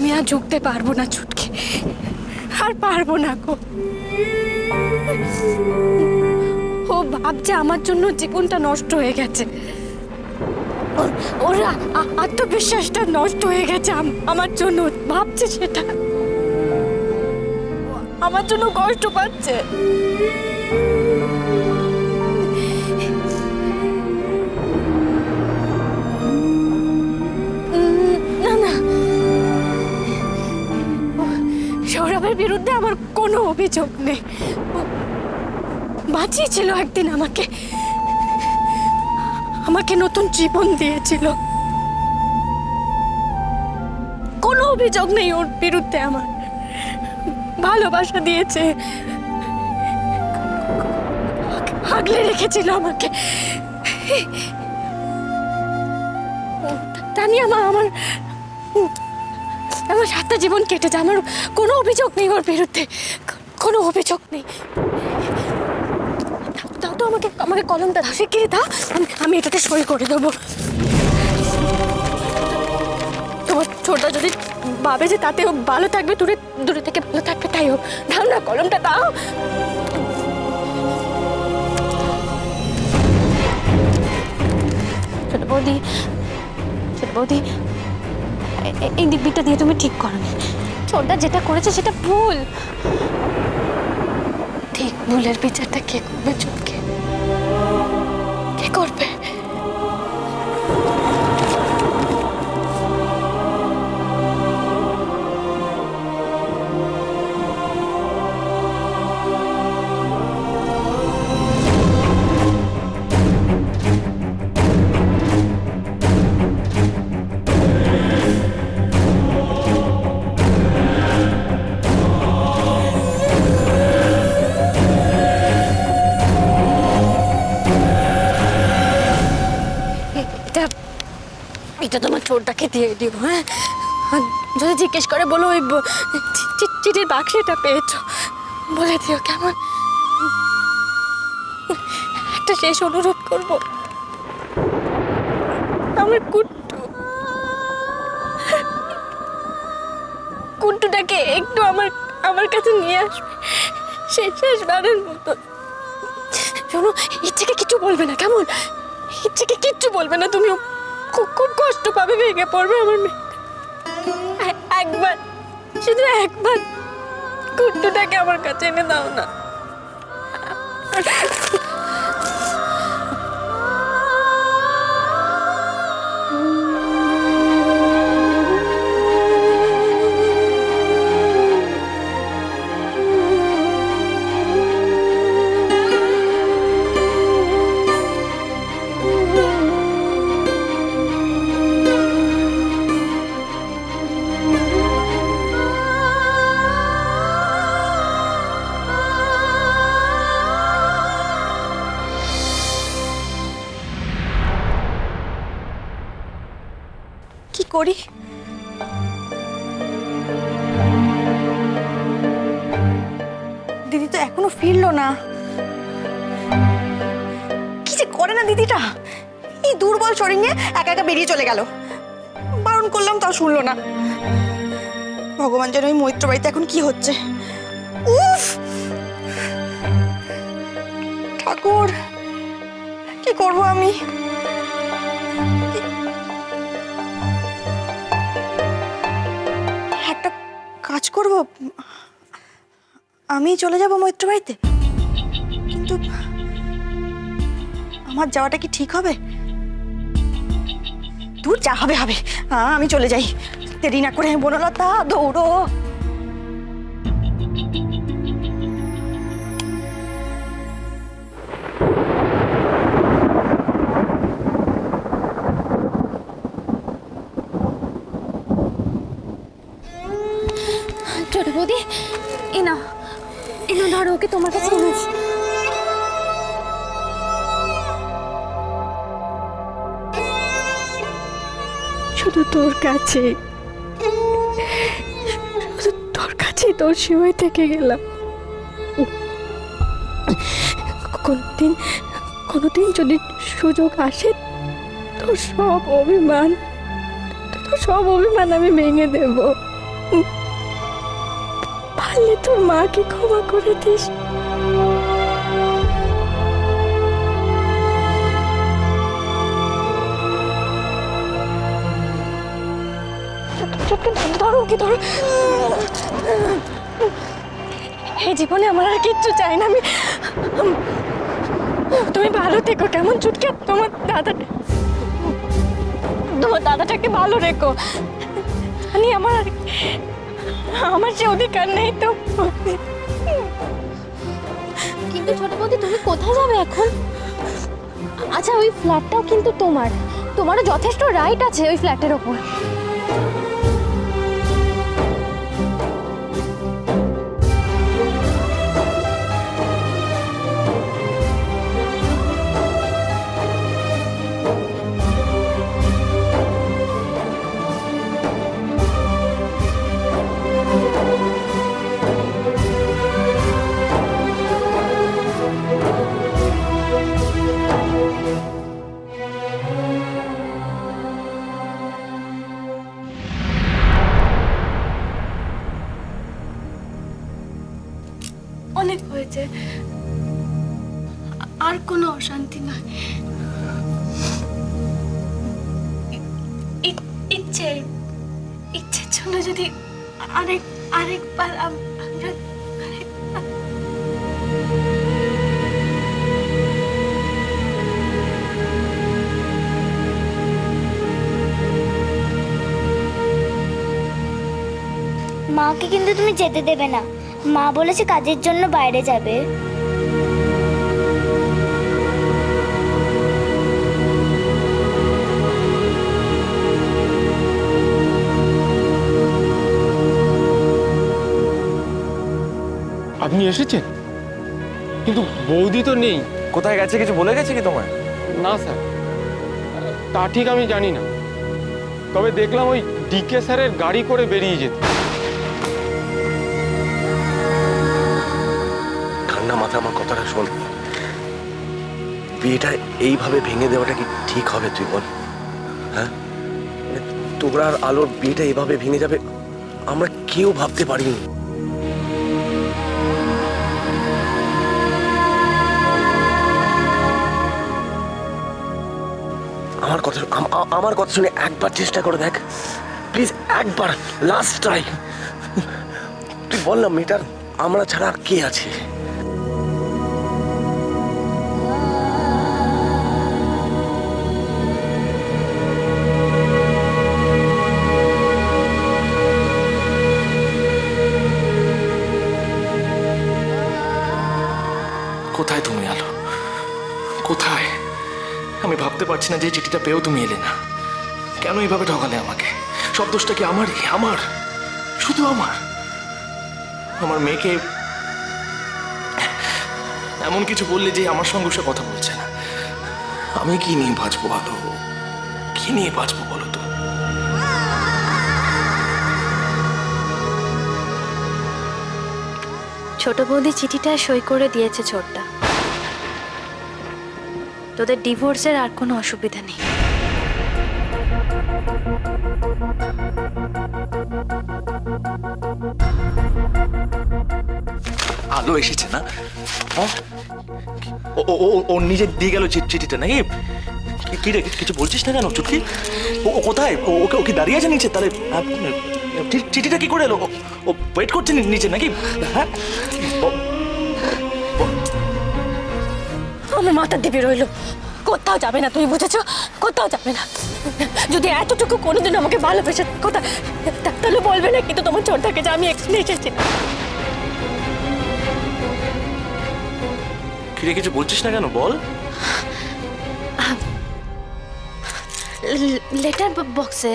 আমি আর ঝুঁকতে পারবো না ছুটকে, আর পারবো না গো। ও ভাবছে আমার জন্য জীবনটা নষ্ট হয়ে গেছে, ওর আত্মবিশ্বাসটা নষ্ট হয়ে গেছে আমার জন্য, ভাবছে সেটা। আমার জন্য কষ্ট পাচ্ছে। না না, সৌরভের বিরুদ্ধে আমার কোনো অভিযোগ নেই। বাঁচিয়েছিল একদিন আমাকে, আমাকে নতুন জীবন দিয়েছিল। কোনো অভিযোগ নেই ওর বিরুদ্ধে আমার। ভালোবাসা দিয়েছে, আগলে রেখেছিল আমাকে। তা নিয়ে আমার সারাটা জীবন কেটে যায়। আমার কোনো অভিযোগ নেই ওর বিরুদ্ধে, কোনো অভিযোগ নেই। দাও তো আমাকে কলমটা দাও, শিখিয়ে দাও, আমি এটাতে সই করে দেবো। তোমার ছোটটা যদি ভাবে যে তাতেও ভালো থাকবে, দূরে থেকে ভালো থাকবে, তাই হোক। দাও না, কলমটা দাও। ছোট বৌদি, এই দিকটা দিয়ে তুমি ঠিক করো। ছোটটা যেটা করেছে সেটা ভুল। ঠিক ভুলের বিচারটা কে করবে? ছোটকে কে করবে? এটা তোমার ছোটটাকে দিয়ে দিও, হ্যাঁ? যদি জিজ্ঞেস করে বলো ওই চিঠির বাক্সটা পেয়েছো, বলে দিও, কেমন? একটা শেষ অনুরোধ করবো, আমার কুন্টুটাকে একটু আমার কাছে নিয়ে আসবে, শেষবারের মতো। শোনো, ইচ্ছেকে কিচ্ছু বলবে না, কেমন? ইচ্ছেকে কিচ্ছু বলবে না তুমি। খুব কষ্ট পাবে, ভেঙে পড়বে আমার মেয়ে। একবার, শুধু একবার কুট্টুটাকে আমার কাছে এনে দাও না। কি করি? দিদি তো এখনো ফিরলো না। কি যে করে না দিদিটা, এই দুর্বল শরীর নিয়ে একা একা বেরিয়ে চলে গেল। বারণ করলাম তাও শুনলো না। ভগবান যেন ওই মৈত্র বাড়িতে এখন কি হচ্ছে। উফ, ঠাকুর, কি করবো আমি? একটা কাজ করব, আমি চলে যাব মৈত্র বাড়িতে। কিন্তু আমার যাওয়াটা কি ঠিক হবে? দূর, যা হবে হবে, আমি চলে যাই। দেরি না করে বনলতা, দৌড়ো। ছোট বৌদি, এনা ধরো, ওকে তোমার কাছে এনেছি। শুধু তোর কাছে, তোর সেবায় থেকে গেলাম। কোনোদিন যদি সুযোগ আসে, তোর সব অভিমান আমি ভেঙে দেব। পারলে তোর মাকে ক্ষমা করে দিস। ধরো কি ধরো, এই জীবনে আমার আর কিচ্ছু চাই না। আমি তুমি ভালো থেকো কেমন চুটকে, তোমার দাদাটাকে ভালো রেখো। আমার সে অধিকার নেই তো। কিন্তু ছোট বৌদি, তুমি কোথায় যাবে এখন? আচ্ছা, ওই ফ্ল্যাটটাও কিন্তু তোমারও যথেষ্ট রাইট আছে ওই ফ্ল্যাটের ওপর। অনেক হয়েছে, আর কোনো অশান্তি নয়। ইচ্ছের জন্য যদি আরেকবার আমরা মাকে কিন্তু তুমি যেতে দেবে না। মা বলেছে কাজের জন্য বাইরে যাবে। আপনি এসেছেন, কিন্তু বৌদি তো নেই। কোথায় গেছে, কিছু বলে গেছে কি তোমায়? না স্যার, তা ঠিক আমি জানি না, তবে দেখলাম ওই ডিকে স্যারের গাড়ি করে বেরিয়ে যেতে। ঠান্ডা মাথা আমার কথাটা শোন, বিয়েটা এইভাবে ভেঙে দেওয়াটা কি ঠিক হবে তুই বল? হ্যাঁ, তোরা আর আলোর বিয়েটা এইভাবে ভেঙে যাবে আমরা কেউ ভাবতে পারিনি। আমার কথা শুনে একবার চেষ্টা করে দেখ প্লিজ, একবার, লাস্ট ট্রাই। তুই বল না, মেয়েটার আমরা ছাড়া আর কে আছে? কোথায় তুমি আলো, কোথায়? আমি ভাবতে পারছি না যে চিঠিটা পেয়েও তুমি এলে না। কেন এইভাবে ঠকালে আমাকে? সব দোষটা কি আমারই? আমার, শুধু আমার মেয়েকে এমন কিছু বললে যে আমার সঙ্গে সে কথা বলছে না। আমি কি নিয়ে বাঁচবো আলো, কি নিয়ে বাঁচবো বলো তো? ছোট বৌদি চিঠিটায় সই করে দিয়েছে ছোটটা। তোদের ডিভোর্সের আর কোনো অসুবিধা নেই। আলো এসেছে না? ও নিজে দিয়ে গেল চিঠিটা নাকি? কি রে, কিছু বলছিস না কেন চুটকি? ও কোথায়? ওকে দাঁড়িয়ে আছে নিচে? তাহলে চিঠিটা কি করে এলো? ও ওয়েট করছে নিচে নাকি? হ্যাঁ, আমার মাথার দিবি রইল, কোথাও যাবে না, তুমি বুঝেছো? কোথাও যাবে না। যদি এতটুকু কোনোদিন আমাকে ভালোবেসে কথা, তাহলে বলবে না কিন্তু তোমার ছোটটাকে যে আমি এখানে এসেছি। কি রে, কিছু বলছিস না কেন বল? লেটার বক্সে